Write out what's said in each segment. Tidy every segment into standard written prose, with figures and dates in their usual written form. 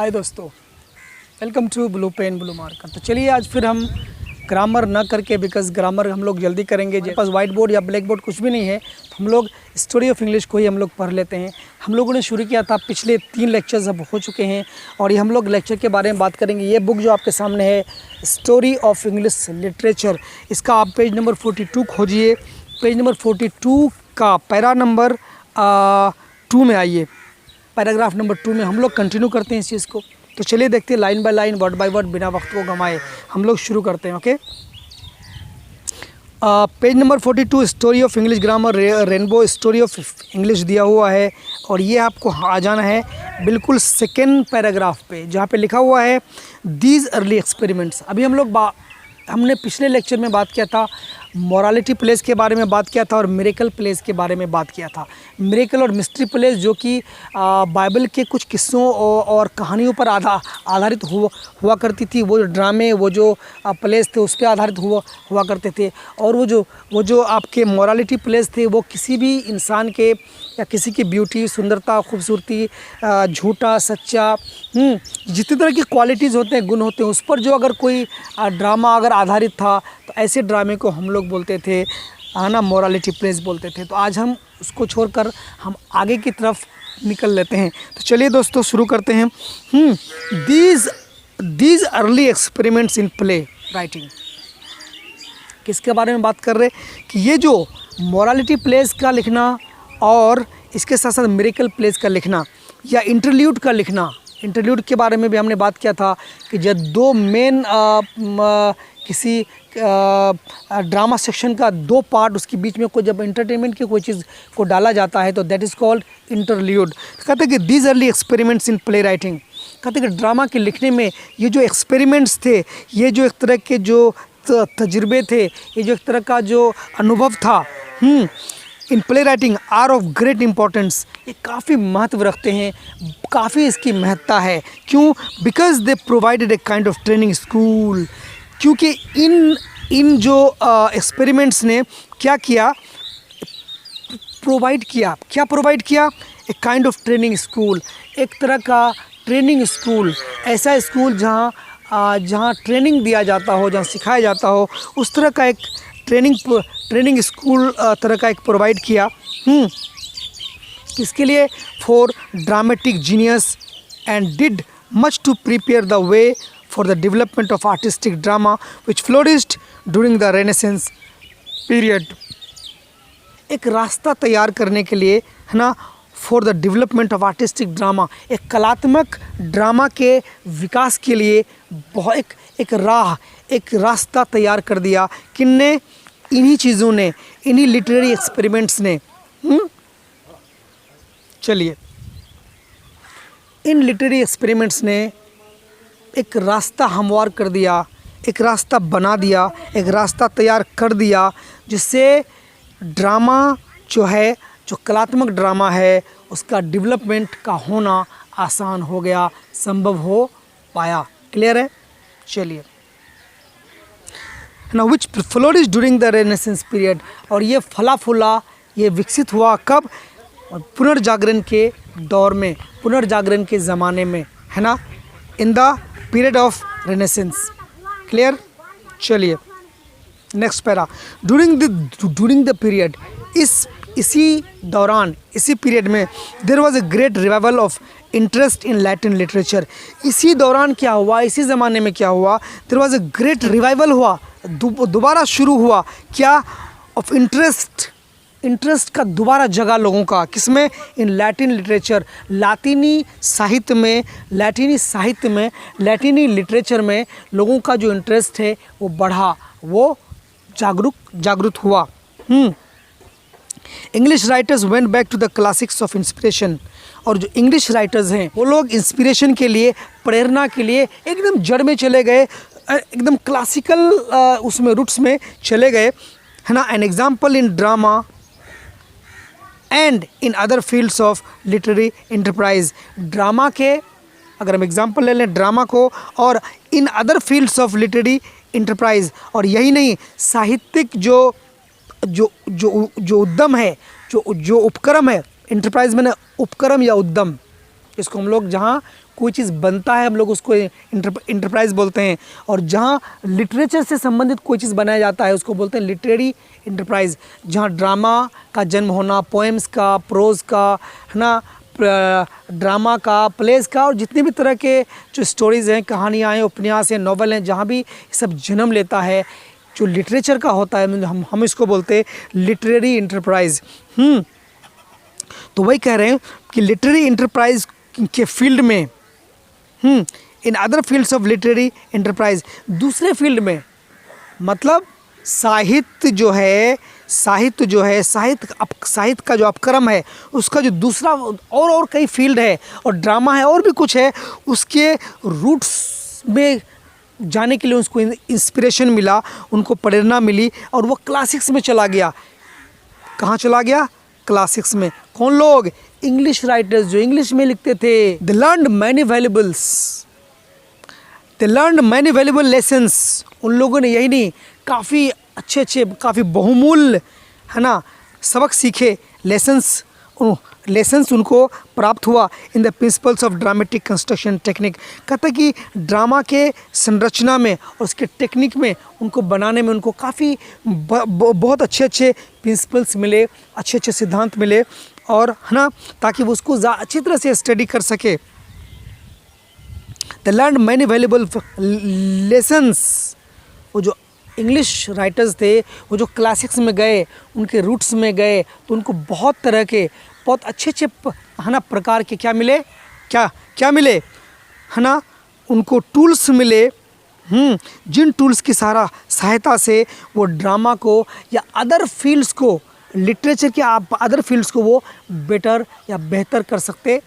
हाय दोस्तों, welcome to blue pen blue marker. तो चलिए आज फिर हम ग्रामर ना करके, बिकॉज ग्रामर हम लोग जल्दी करेंगे, हमारे पास वाइट बोर्ड या ब्लैक बोर्ड कुछ भी नहीं है, तो हम लोग स्टोरी ऑफ इंग्लिश को ही हम लोग पढ़ लेते हैं। हम लोगों ने शुरू किया था, पिछले 3 लेक्चर्स अब हो चुके हैं और ये हम लोग लेक्चर के बारे में बात करेंगे। ये बुक जो आपके सामने है, स्टोरी ऑफ इंग्लिश लिटरेचर, इसका आप पेज नंबर 42 खोजिए। पेज नंबर 42 का पैरा नंबर 2 में आइए। पैराग्राफ नंबर 2 में हम लोग कंटिन्यू करते हैं इस चीज़ को। तो चलिए देखते हैं line by line, word by word, बिना वक्त को गंवाए हम लोग शुरू करते हैं। Okay, page number 42 story of English grammar, rainbow story of English दिया हुआ है और ये आपको आ जाना है बिल्कुल सेकेंड पैराग्राफ पे, जहाँ पे लिखा हुआ है दीज अर्ली एक्सपेरिमेंट्स। अभी हम लोग हमने पिछले लेक्चर में बात किया था, मोरालिटी प्लेस के बारे में बात किया था और मिरेकल प्लेस के बारे में बात किया था। मिरेकल और मिस्ट्री प्लेस जो कि बाइबल के कुछ किस्सों और कहानियों पर आधारित हुआ करती थी। वो जो ड्रामे, वो जो प्लेस थे उस पर आधारित हुआ करते थे। और वो जो आपके मोरालिटी प्लेस थे वो किसी भी इंसान के या किसी की ब्यूटी, सुंदरता, खूबसूरती, झूठा, सच्चा, जितनी तरह की क्वालिटीज़ होते हैं, गुण होते हैं, उस पर जो अगर कोई ड्रामा अगर आधारित था तो ऐसे ड्रामे को हम लोग बोलते थे, है ना, मोरालिटी प्लेस बोलते थे। तो आज हम उसको छोड़कर हम आगे की तरफ निकल लेते हैं। तो चलिए दोस्तों शुरू करते हैं। These early experiments in play writing, किसके बारे में बात कर रहे हैं कि ये जो मोरालिटी प्लेस का लिखना और इसके साथ साथ मिरेकल प्लेस का लिखना या इंटरल्यूड का लिखना, इंटरल्यूड के बारे में भी हमने बात किया था कि जब 2 मेन किसी ड्रामा सेक्शन का 2 पार्ट, उसके बीच में कोई जब एंटरटेनमेंट की कोई चीज़ को डाला जाता है तो दैट इज़ कॉल्ड इंटरल्यूड। कहते हैं कि these early experiments in play writing, कहते हैं कि ड्रामा के लिखने में ये जो एक्सपेरिमेंट्स थे, ये जो एक तरह के जो तजुर्बे थे, ये जो एक तरह का जो अनुभव था in play writing are of great importance, ये काफ़ी महत्व रखते हैं, काफ़ी इसकी महत्ता है। क्यों? Because they provided a kind of training school, क्योंकि इन जो एक्सपेरिमेंट्स ने क्या किया, प्रोवाइड किया a kind of training school, एक तरह का ट्रेनिंग स्कूल, ऐसा स्कूल जहाँ ट्रेनिंग दिया जाता हो, जहाँ सिखाया जाता हो, उस तरह का एक ट्रेनिंग स्कूल तरह का एक प्रोवाइड किया। किसके लिए? For dramatic genius and did much to prepare the way for the development of artistic drama which flourished during the renaissance period. एक रास्ता तैयार करने के लिए, है ना, for the development of artistic drama, एक कलात्मक ड्रामा के विकास के लिए बहुत एक रास्ता तैयार कर दिया। किनने? इन्हीं चीज़ों ने, इन्हीं लिटरेरी एक्सपेरिमेंट्स ने। चलिए, इन लिटरेरी एक्सपेरिमेंट्स ने एक रास्ता हमवार कर दिया, एक रास्ता बना दिया, एक रास्ता तैयार कर दिया, जिससे ड्रामा जो है, जो कलात्मक ड्रामा है, उसका डेवलपमेंट का होना आसान हो गया, संभव हो पाया। क्लियर है? चलिए, ना which flourished during the renaissance period, और ये फला फूला, ये विकसित हुआ कब? पुनर्जागरण के दौर में, पुनर्जागरण के ज़माने में, है ना, in the period of renaissance. Clear? चलिए next para, during the period, इसी दौरान, इसी पीरियड में there was a great revival of interest in Latin literature. इसी दौरान क्या हुआ, इसी ज़माने में क्या हुआ? There was a great revival हुआ, दोबारा शुरू हुआ क्या? ऑफ इंटरेस्ट का दोबारा जगा लोगों का, किसमें? इन लैटिन लिटरेचर, लातीनी साहित्य में, लैटिनी लिटरेचर में लोगों का जो इंटरेस्ट है वो बढ़ा, वो जागरूक हुआ। English writers went back to the classics of inspiration, और जो इंग्लिश राइटर्स हैं वो लोग इंस्पिरेशन के लिए, प्रेरणा के लिए एकदम जड़ में चले गए, एकदम क्लासिकल उसमें रूट्स में चले गए, है ना। An example in drama and in other fields of literary enterprise, drama के अगर हम एग्जाम्पल ले लें ड्रामा को, और in other fields of literary enterprise, और यही नहीं, साहित्यिक जो उद्यम है, जो उपक्रम है, इंटरप्राइज मैंने उपक्रम या उद्यम, इसको हम लोग जहाँ कोई चीज़ बनता है हम लोग उसको इंटरप्राइज बोलते हैं, और जहाँ लिटरेचर से संबंधित कोई चीज़ बनाया जाता है उसको बोलते हैं लिटरेरी इंटरप्राइज। जहाँ ड्रामा का जन्म होना, पोएम्स का, प्रोज का, है ना, ड्रामा का, प्लेस का, और जितने भी तरह के जो स्टोरीज़ हैं, कहानियाँ हैं, उपन्यास हैं, नॉवल हैं, जहाँ भी ये सब जन्म लेता है, जो लिटरेचर का होता है, हम इसको बोलते हैं लिटरेरी इंटरप्राइज। तो वही कह रहे हैं कि लिटरेरी इंटरप्राइज के फील्ड में, in other fields of literary enterprise, दूसरे फील्ड में, मतलब साहित्य जो है, साहित्य का जो अपक्रम है, उसका जो दूसरा और कई फील्ड है, और ड्रामा है और भी कुछ है, उसके रूट्स में जाने के लिए उसको इंस्पिरेशन मिला, उनको प्रेरणा मिली, और वो क्लासिक्स में चला गया। कहाँ चला गया? क्लासिक्स में। कौन लोग? इंग्लिश राइटर्स जो इंग्लिश में लिखते थे। दे लर्नड मैनी वैल्यूबल लेसन्स। उन लोगों ने यही नहीं, काफ़ी अच्छे काफ़ी बहुमूल्य, है ना, सबक सीखे, लेसन्स उनको प्राप्त हुआ in the principles of dramatic construction technique. कहता है कि ड्रामा के संरचना में और उसके टेक्निक में, उनको बनाने में उनको काफ़ी बहुत अच्छे प्रिंसिपल्स मिले, अच्छे सिद्धांत मिले, और है ना, ताकि वो उसको अच्छी तरह से स्टडी कर सके। They learn many valuable lessons. वो जो इंग्लिश राइटर्स थे, वो जो क्लासिक्स में गए, उनके रूट्स में गए, तो उनको बहुत तरह के, बहुत अच्छे है ना, प्रकार के क्या मिले, क्या मिले, है ना, उनको टूल्स मिले, जिन टूल्स की सहायता से वो ड्रामा को या अदर फील्ड्स को, लिटरेचर के अदर फील्ड्स को वो बेटर या बेहतर कर सकते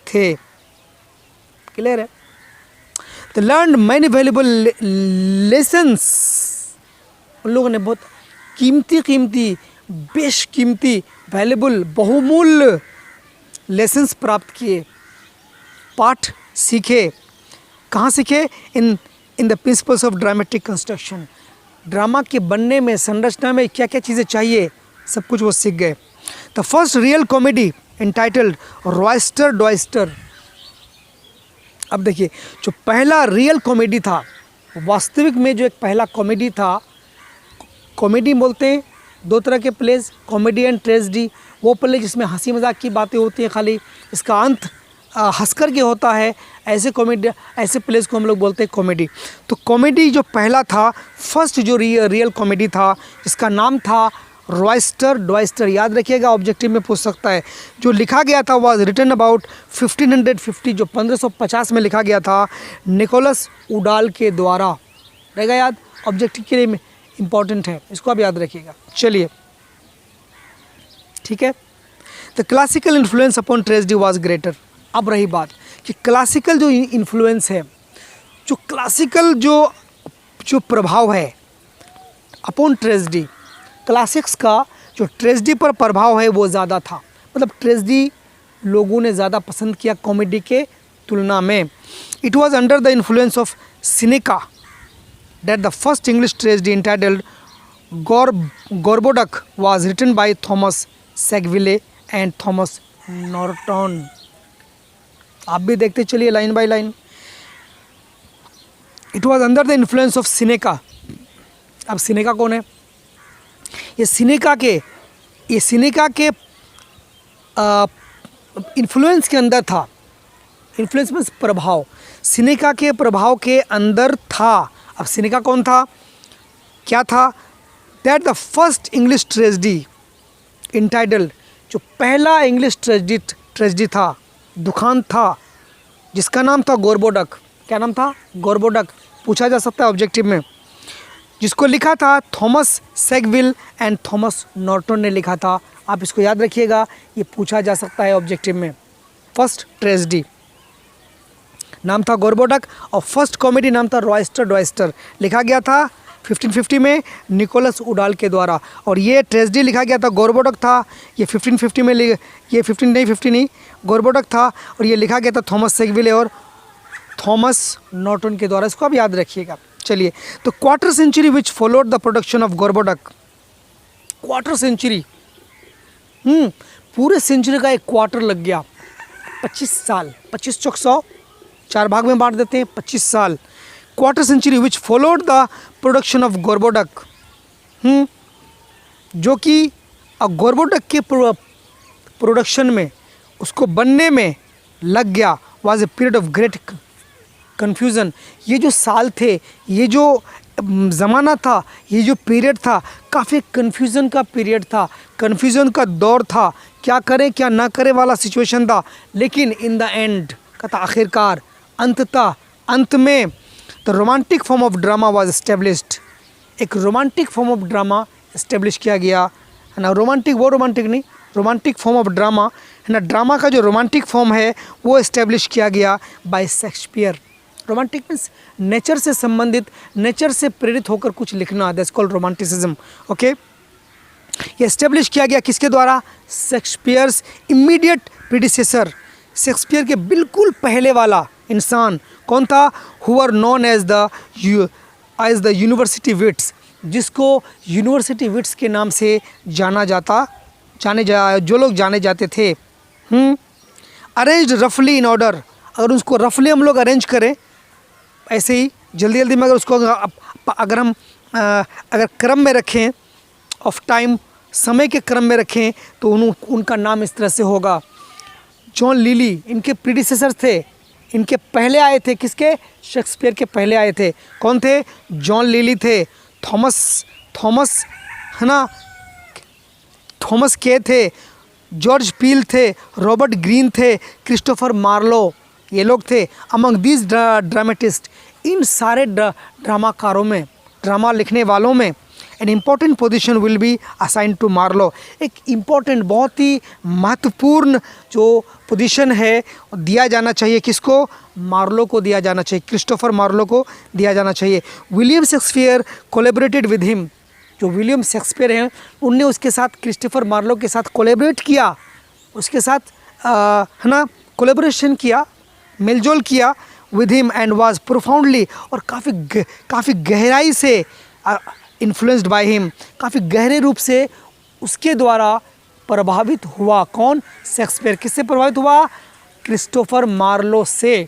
थे। क्लियर है? तो लर्न मैनी वैल्यूबल लेसन्स। उन लोगों ने बहुत कीमती, बेशकीमती, वैल्यूबल, बहुमूल्य लेसन्स प्राप्त किए, पाठ सीखे। कहाँ सीखे? In the principles of dramatic construction. Drama के बनने में, संरचना में क्या क्या चीज़ें चाहिए, सब कुछ वो सीख गए। The first real comedy entitled Roister Doister. अब देखिए, जो पहला रियल कॉमेडी था, वास्तविक में जो एक पहला कॉमेडी था, कॉमेडी बोलते हैं दो तरह के प्लेस, कॉमेडी एंड ट्रेजेडी। वो प्ले जिसमें हंसी मजाक की बातें होती हैं खाली, इसका अंत हंसकर के होता है, ऐसे प्लेस को हम लोग बोलते हैं कॉमेडी। तो कॉमेडी जो पहला था, फर्स्ट जो रियल कॉमेडी था, जिसका नाम था रॉयस्टर डॉयस्टर। याद रखिएगा, ऑब्जेक्टिव में पूछ सकता है। जो लिखा गया था वाज रिटन अबाउट 1550, जो 1550 में लिखा गया था, निकोलस उडाल के द्वारा। रहेगा याद, ऑब्जेक्टिव के लिए इम्पॉर्टेंट है, इसको आप याद रखिएगा। चलिए, ठीक है। The classical influence upon tragedy was greater. अब रही बात कि क्लासिकल जो इन्फ्लुएंस है, जो क्लासिकल जो प्रभाव है अपॉन ट्रेजेडी, क्लासिक्स का जो ट्रेजेडी पर प्रभाव है वो ज़्यादा था। मतलब ट्रेजेडी लोगों ने ज़्यादा पसंद किया कॉमेडी के तुलना में। It was under the influence of Seneca that the first English tragedy entitled Gorboduc was written by Thomas Sackville and Thomas Norton। आप भी देखते चलिए line by line. It was under the influence of Seneca। अब Seneca कौन है? ये Seneca के influence के अंदर था। इन्फ्लुएंस में प्रभाव, सिनेका के प्रभाव के अंदर था। अब सिनेका कौन था, क्या था? That the first English tragedy entitled, जो पहला इंग्लिश ट्रेजेडी था, दुखांत था, जिसका नाम था गोरबोडक। क्या नाम था? गोरबोडक। पूछा जा सकता है ऑब्जेक्टिव में। जिसको लिखा था Thomas Sackville and Thomas Norton ने लिखा था। आप इसको याद रखिएगा, ये पूछा जा सकता है ऑब्जेक्टिव में। फर्स्ट ट्रेजेडी नाम था गोरबोडक और फर्स्ट कॉमेडी नाम था रॉयस्टर डॉयस्टर। लिखा गया था 1550 में निकोलस उडाल के द्वारा। और ये ट्रेजेडी लिखा गया था, गोरबोडक था, ये 1550 में ये 50 नहीं गोरबोडक था, और ये लिखा गया था थॉमस सैकविले और थॉमस नॉर्टन के द्वारा। इसको आप याद रखिएगा। चलिए, तो quarter century which followed the production of Gorboduc. Quarter century, पूरे सेंचुरी का एक क्वार्टर लग गया 25 साल, 25 चौक 100, 4 भाग में बांट देते हैं, 25 साल। Quarter century which followed the production of Gorboduc, जो कि गोरबोडक के प्रोडक्शन में, उसको बनने में लग गया, was a period of great confusion. ये जो साल थे, ये जो ज़माना था, ये जो पीरियड था, काफ़ी कन्फ्यूज़न का पीरियड था, कन्फ्यूज़न का दौर था, क्या करें क्या ना करें वाला सिचुएशन था। लेकिन इन द एंड, कहता आखिरकार, अंततः, अंत में the romantic form of drama was established, एक romantic form of drama established किया गया है ना। रोमांटिक, वो रोमांटिक नहीं, रोमांटिक फॉर्म ऑफ ड्रामा है ना, ड्रामा का जो रोमांटिक फॉर्म है वो इस्टेब्लिश किया गया bye Shakespeare. Romantic means nature से संबंधित, नेचर से प्रेरित होकर कुछ लिखना, दैट्स कॉल्ड रोमांटिसिज्म। ओके, ये इस्टेब्लिश किया गया किसके द्वारा? शेक्सपियर्स इमीडिएट प्रीडिसेसर, शेक्सपियर के बिल्कुल पहले वाला इंसान कौन था? Who are known as the university wits, जिसको यूनिवर्सिटी विट्स के नाम से जो लोग जाने जाते थे। अरेंज्ड रफली इन ऑर्डर, अगर उसको रफली हम लोग अरेंज करें, ऐसे ही जल्दी जल्दी में अगर उसको अगर क्रम में रखें, ऑफ टाइम, समय के क्रम में रखें, तो उनका नाम इस तरह से होगा। जॉन लिली इनके प्रीडिसेसर थे, इनके पहले आए थे, किसके? शेक्सपियर के पहले आए थे। कौन थे? जॉन लिली थे, थॉमस है ना, थॉमस के थे, जॉर्ज पील थे, रॉबर्ट ग्रीन थे, क्रिस्टोफर मार्लो, ये लोग थे। अमंग दीज ड्रामेटिस्ट, इन सारे ड्रामाकारों में, ड्रामा लिखने वालों में, an important position will be assign to Marlowe, एक इम्पॉर्टेंट, बहुत ही महत्वपूर्ण जो पोजीशन है दिया जाना चाहिए, किसको? मार्लो को दिया जाना चाहिए, क्रिस्टोफर मार्लो को दिया जाना चाहिए। William Shakespeare collaborated with him, जो विलियम शेक्सपियर हैं उनने उसके साथ, क्रिस्टोफर मार्लो के साथ कोलेबरेट किया, उसके साथ है ना कोलेबोरेशन किया, मेलजोल किया with him, and was profoundly, और काफ़ी गहराई से इन्फ्लुएंस्ड बाय हिम, काफ़ी गहरे रूप से उसके द्वारा प्रभावित हुआ। कौन? शेक्सपियर। किससे प्रभावित हुआ? क्रिस्टोफर मार्लो से।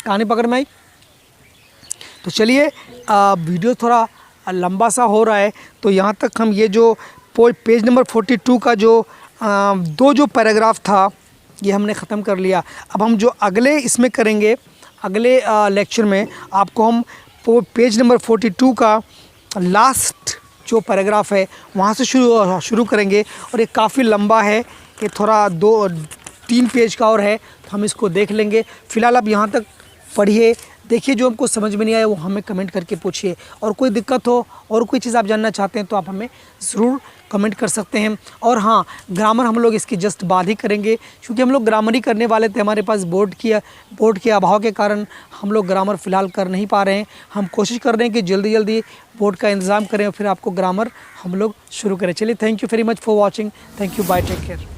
कहानी पकड़ में आई? तो चलिए, वीडियो थोड़ा लंबा सा हो रहा है, तो यहाँ तक हम ये जो पेज नंबर 42 का जो जो पैराग्राफ था, ये हमने ख़त्म कर लिया। अब हम जो अगले इसमें करेंगे, अगले लेक्चर में आपको हम पेज नंबर 42 का लास्ट जो पैराग्राफ है वहाँ से शुरू करेंगे, और ये काफ़ी लंबा है, ये थोड़ा 2-3 पेज का और है, तो हम इसको देख लेंगे। फ़िलहाल आप यहाँ तक पढ़िए, देखिए, जो हमको समझ में नहीं आया वो हमें कमेंट करके पूछिए, और कोई दिक्कत हो और कोई चीज़ आप जानना चाहते हैं तो आप हमें ज़रूर कमेंट कर सकते हैं। और हाँ, ग्रामर हम लोग इसकी जस्ट बाद ही करेंगे, क्योंकि हम लोग ग्रामर ही करने वाले थे, हमारे पास बोर्ड के अभाव के कारण हम लोग ग्रामर फ़िलहाल कर नहीं पा रहे हैं। हम कोशिश कर रहे हैं कि जल्दी जल्दी बोर्ड का इंतज़ाम करें और फिर आपको ग्रामर हम लोग शुरू करें। चलिए, thank you very much for watching, thank you, bye, take care.